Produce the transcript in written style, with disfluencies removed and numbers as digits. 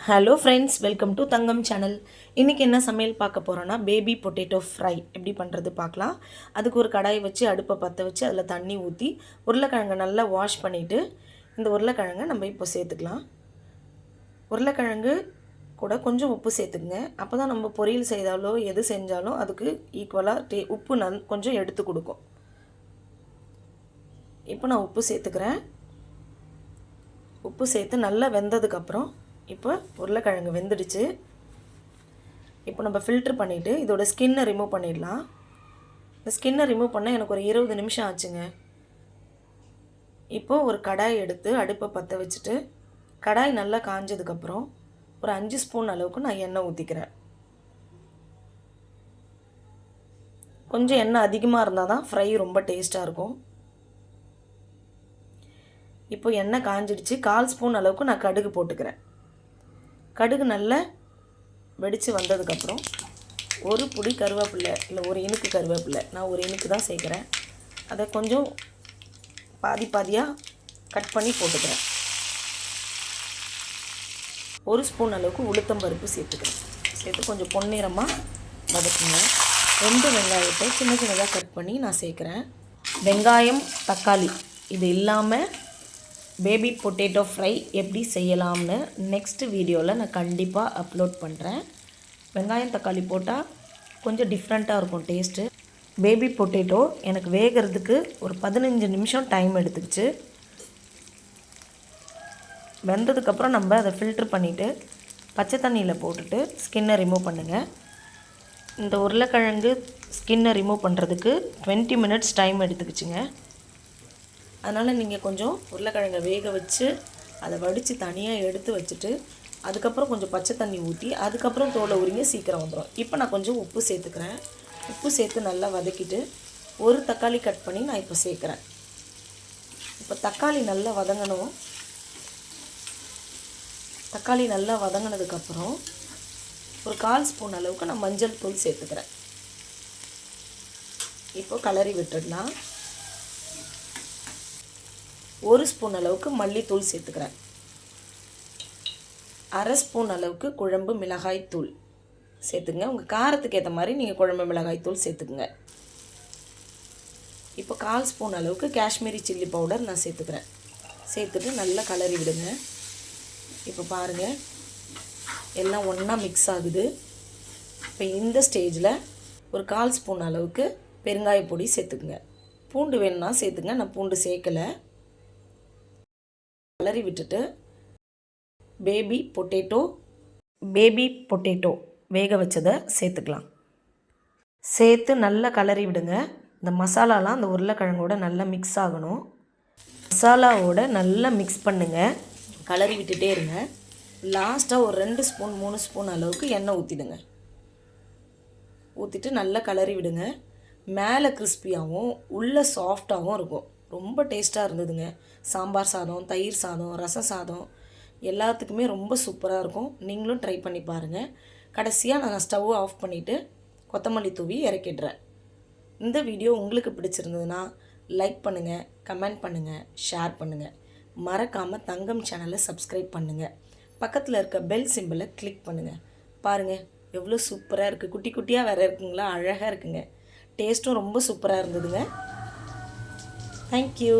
Hello friends, welcome to Thangam channel. இன்றைக்கி என்ன சமையல் பார்க்க போகிறோன்னா பேபி பொட்டேட்டோ ஃப்ரை எப்படி பண்ணுறது பார்க்கலாம். அதுக்கு ஒரு கடாயை வச்சு அடுப்பை பற்ற வச்சு அதில் தண்ணி ஊற்றி உருளைக்கிழங்கை நல்லா வாஷ் பண்ணிவிட்டு இந்த உருளைக்கிழங்கை நம்ம இப்போ சேர்த்துக்கலாம். உருளைக்கிழங்கு கூட கொஞ்சம் உப்பு சேர்த்துக்குங்க. அப்போ தான் நம்ம பொரியல் செய்தாலோ எது செஞ்சாலும் அதுக்கு ஈக்குவலாக உப்பு கொஞ்சம் எடுத்து கொடுக்கும். இப்போ நான் உப்பு சேர்த்துக்கிறேன். உப்பு சேர்த்து நல்லா வெந்ததுக்கப்புறம் இப்போ உருளைக்கிழங்கு வெந்துடுச்சு. இப்போ நம்ம ஃபில்ட்ரு பண்ணிவிட்டு இதோட ஸ்கின்னை ரிமூவ் பண்ணிடலாம். இந்த ஸ்கின்னை ரிமூவ் பண்ண எனக்கு ஒரு 20 நிமிஷம் ஆச்சுங்க. இப்போது ஒரு கடாய் எடுத்து அடுப்பை பற்ற வச்சுட்டு கடாய் நல்லா காஞ்சதுக்கப்புறம் ஒரு 5 ஸ்பூன் அளவுக்கு நான் எண்ணெய் ஊற்றிக்கிறேன். கொஞ்சம் எண்ணெய் அதிகமாக இருந்தால் தான் ஃப்ரை ரொம்ப டேஸ்ட்டாக இருக்கும். இப்போ எண்ணெய் காஞ்சிடுச்சு. 1/4 ஸ்பூன் அளவுக்கு நான் கடுகு போட்டுக்கிறேன். கடுகு நல்லா வெடித்து வந்ததுக்கப்புறம் ஒரு புடி கருவேப்பிலை, இல்லை ஒரு இனுக்கு கருவேப்பிலை, நான் ஒரு இனுக்கு தான் சேர்க்குறேன். அதை கொஞ்சம் பாதியாக கட் பண்ணி போட்டுக்கிறேன். 1 ஸ்பூன் அளவுக்கு உளுத்தம்பருப்பு சேர்த்துக்கிறேன். சேர்த்து கொஞ்சம் பொன்னிறமாக வதக்குங்க. 2 வெங்காயத்தை சின்னதாக கட் பண்ணி நான் சேர்க்குறேன். வெங்காயம், தக்காளி இது இல்லாமல் பேபி பொட்டேட்டோ ஃப்ரை எப்படி செய்யலாம்னு நெக்ஸ்ட் வீடியோவில் நான் கண்டிப்பாக அப்லோட் பண்ணுறேன். வெங்காயம் தக்காளி போட்டால் கொஞ்சம் டிஃப்ரெண்ட்டாக இருக்கும் டேஸ்ட்டு. பேபி பொட்டேட்டோ எனக்கு வேகிறதுக்கு ஒரு 15 நிமிஷம் டைம் எடுத்துக்கிச்சு. வெந்ததுக்கப்புறம் நம்ம அதை ஃபில்ட்ரு பண்ணிவிட்டு பச்சை தண்ணியில் போட்டுட்டு ஸ்கின்னை ரிமூவ் பண்ணுங்கள். இந்த உருளைக்கிழங்கு ஸ்கின்னை ரிமூவ் பண்ணுறதுக்கு 20 மினிட்ஸ் டைம் எடுத்துக்கிச்சுங்க. அதனால் நீங்கள் கொஞ்சம் உருளைக்கிழங்கை வேக வச்சு அதை வடித்து தனியாக எடுத்து வச்சுட்டு அதுக்கப்புறம் கொஞ்சம் பச்சை தண்ணி ஊற்றி அதுக்கப்புறம் தோலை உரிங்க சீக்கிரம் வந்துடும். இப்போ நான் கொஞ்சம் உப்பு சேர்த்துக்கிறேன். உப்பு சேர்த்து நல்லா வதக்கிட்டு ஒரு தக்காளி கட் பண்ணி நான் இப்போ சேர்க்குறேன். இப்போ தக்காளி நல்லா வதங்கணும். தக்காளி நல்லா வதங்கினதுக்கப்புறம் ஒரு 1/4 ஸ்பூன் அளவுக்கு நான் மஞ்சள் தூள் சேர்த்துக்கிறேன். இப்போ கலரி விட்டுடலாம். 1 ஸ்பூன் அளவுக்கு மல்லித்தூள் சேர்த்துக்கிறேன். 1/2 ஸ்பூன் அளவுக்கு குழம்பு மிளகாய் தூள் சேர்த்துங்க. உங்கள் காரத்துக்கு ஏற்ற மாதிரி நீங்கள் குழம்பு மிளகாய் தூள் சேர்த்துக்குங்க. இப்போ 1/4 ஸ்பூன் அளவுக்கு காஷ்மீரி சில்லி பவுடர் நான் சேர்த்துக்கிறேன். சேர்த்துட்டு நல்லா கலரி விடுங்க. இப்போ பாருங்கள், எல்லாம் ஒன்றா மிக்ஸ் ஆகுது. இப்போ இந்த ஸ்டேஜில் ஒரு 1/4 ஸ்பூன் அளவுக்கு பெருங்காய பொடி சேர்த்துக்குங்க. பூண்டு வேணும்னா சேர்த்துங்க, நான் பூண்டு சேர்க்கலை. கலரி விட்டுட்டு பேபி பொட்டேட்டோ வேக வச்சதை சேர்த்துக்கலாம். சேர்த்து நல்லா கலரி விடுங்க. இந்த மசாலாலாம் அந்த உருளைக்கிழங்கோட நல்லா மிக்ஸ் ஆகணும். மசாலாவோட நல்லா மிக்ஸ் பண்ணுங்கள். கலரி விட்டுட்டே இருங்க. லாஸ்ட்டாக ஒரு 2 ஸ்பூன் 3 ஸ்பூன் அளவுக்கு எண்ணெய் ஊற்றிடுங்க. ஊற்றிட்டு நல்லா கலரி விடுங்க. மேலே கிறிஸ்பியாகவும் உள்ளே சாஃப்டாகவும் இருக்கும். ரொம்ப டேஸ்ட்டாக இருந்ததுங்க. சாம்பார் சாதம், தயிர் சாதம், ரசம் சாதம் எல்லாத்துக்குமே ரொம்ப சூப்பராக இருக்கும். நீங்களும் ட்ரை பண்ணி பாருங்கள். கடைசியாக நான் ஸ்டவ் ஆஃப் பண்ணிவிட்டு கொத்தமல்லி தூவி இறக்கிடுறேன். இந்த வீடியோ உங்களுக்கு பிடிச்சிருந்ததுன்னா லைக் பண்ணுங்கள், கமெண்ட் பண்ணுங்கள், ஷேர் பண்ணுங்கள். மறக்காமல் தங்கம் சேனலை சப்ஸ்கிரைப் பண்ணுங்கள். பக்கத்தில் இருக்க பெல் சிம்பிளை கிளிக் பண்ணுங்கள். பாருங்கள் எவ்வளோ சூப்பராக இருக்குது. குட்டி குட்டியாக வேறு இருக்குங்களா, அழகாக இருக்குங்க. டேஸ்ட்டும் ரொம்ப சூப்பராக இருந்ததுங்க. Thank you.